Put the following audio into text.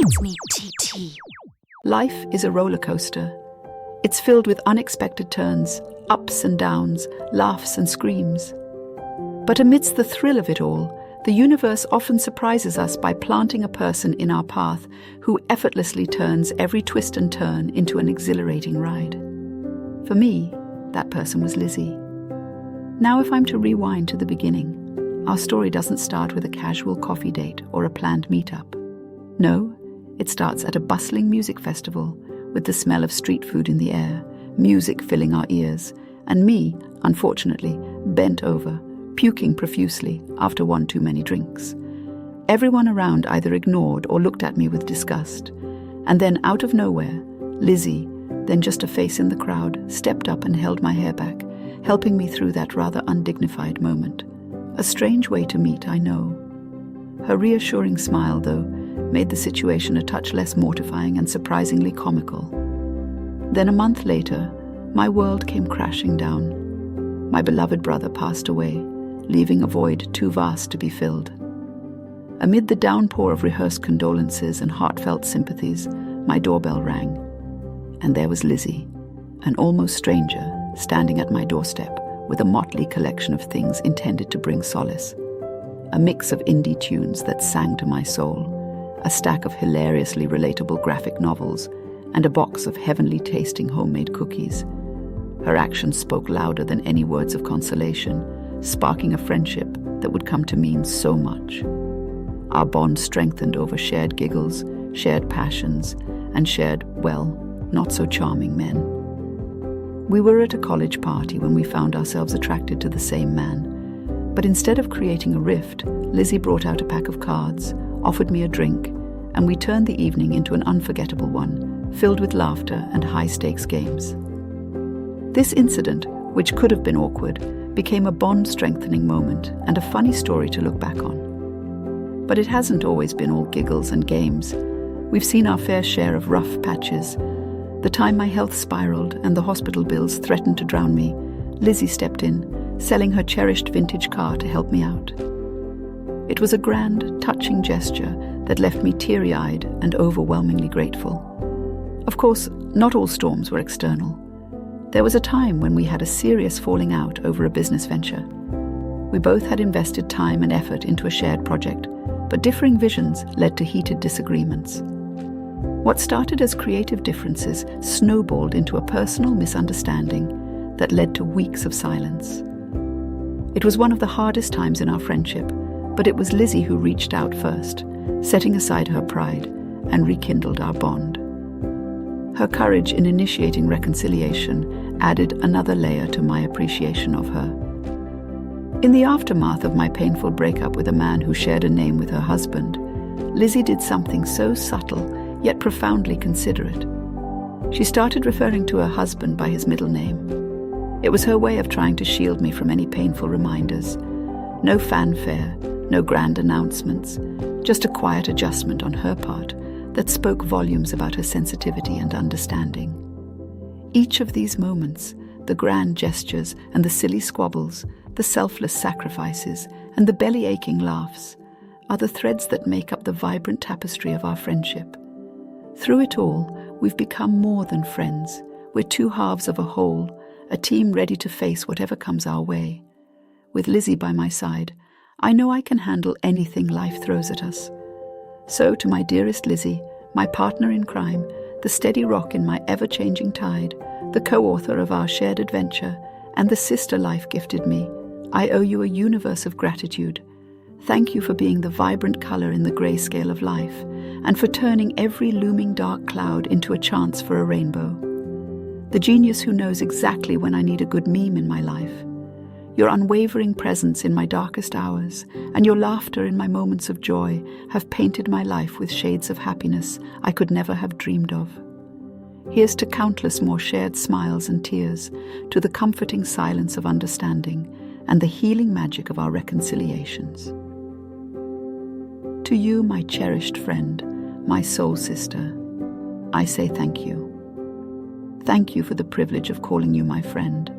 It's Mititiy. Life is a roller coaster. It's filled with unexpected turns, ups and downs, laughs and screams. But amidst the thrill of it all, the universe often surprises us by planting a person in our path who effortlessly turns every twist and turn into an exhilarating ride. For me, that person was Lizzie. Now, if I'm to rewind to the beginning, our story doesn't start with a casual coffee date or a planned meetup. No, it starts at a bustling music festival with the smell of street food in the air, music filling our ears, and me, unfortunately, bent over, puking profusely after one too many drinks. Everyone around either ignored or looked at me with disgust. And then, out of nowhere, Lizzie, then just a face in the crowd, stepped up and held my hair back, helping me through that rather undignified moment. A strange way to meet, I know. Her reassuring smile, though, made the situation a touch less mortifying and surprisingly comical. Then a month later, my world came crashing down. My beloved brother passed away, leaving a void too vast to be filled. Amid the downpour of rehearsed condolences and heartfelt sympathies, my doorbell rang. And there was Lizzie, an almost stranger, standing at my doorstep with a motley collection of things intended to bring solace. A mix of indie tunes that sang to my soul, a stack of hilariously relatable graphic novels, and a box of heavenly-tasting homemade cookies. Her actions spoke louder than any words of consolation, sparking a friendship that would come to mean so much. Our bond strengthened over shared giggles, shared passions, and shared, well, not-so-charming men. We were at a college party when we found ourselves attracted to the same man. But instead of creating a rift, Lizzie brought out a pack of cards, offered me a drink, and we turned the evening into an unforgettable one, filled with laughter and high-stakes games. This incident, which could have been awkward, became a bond-strengthening moment and a funny story to look back on. But it hasn't always been all giggles and games. We've seen our fair share of rough patches. The time my health spiraled and the hospital bills threatened to drown me, Lizzie stepped in, selling her cherished vintage car to help me out. It was a grand, touching gesture that left me teary-eyed and overwhelmingly grateful. Of course, not all storms were external. There was a time when we had a serious falling out over a business venture. We both had invested time and effort into a shared project, but differing visions led to heated disagreements. What started as creative differences snowballed into a personal misunderstanding that led to weeks of silence. It was one of the hardest times in our friendship, but it was Lizzie who reached out first, setting aside her pride, and rekindled our bond. Her courage in initiating reconciliation added another layer to my appreciation of her. In the aftermath of my painful breakup with a man who shared a name with her husband, Lizzie did something so subtle yet profoundly considerate. She started referring to her husband by his middle name. It was her way of trying to shield me from any painful reminders. No fanfare, no grand announcements, just a quiet adjustment on her part that spoke volumes about her sensitivity and understanding. Each of these moments, the grand gestures and the silly squabbles, the selfless sacrifices and the belly-aching laughs, are the threads that make up the vibrant tapestry of our friendship. Through it all, we've become more than friends. We're two halves of a whole, a team ready to face whatever comes our way. With Lizzie by my side, I know I can handle anything life throws at us. So to my dearest Lizzie, my partner in crime, the steady rock in my ever-changing tide, the co-author of our shared adventure, and the sister life gifted me, I owe you a universe of gratitude. Thank you for being the vibrant color in the grayscale of life, and for turning every looming dark cloud into a chance for a rainbow. The genius who knows exactly when I need a good meme in my life. Your unwavering presence in my darkest hours, and your laughter in my moments of joy have painted my life with shades of happiness I could never have dreamed of. Here's to countless more shared smiles and tears, to the comforting silence of understanding, and the healing magic of our reconciliations. To you, my cherished friend, my soul sister, I say thank you. Thank you for the privilege of calling you my friend.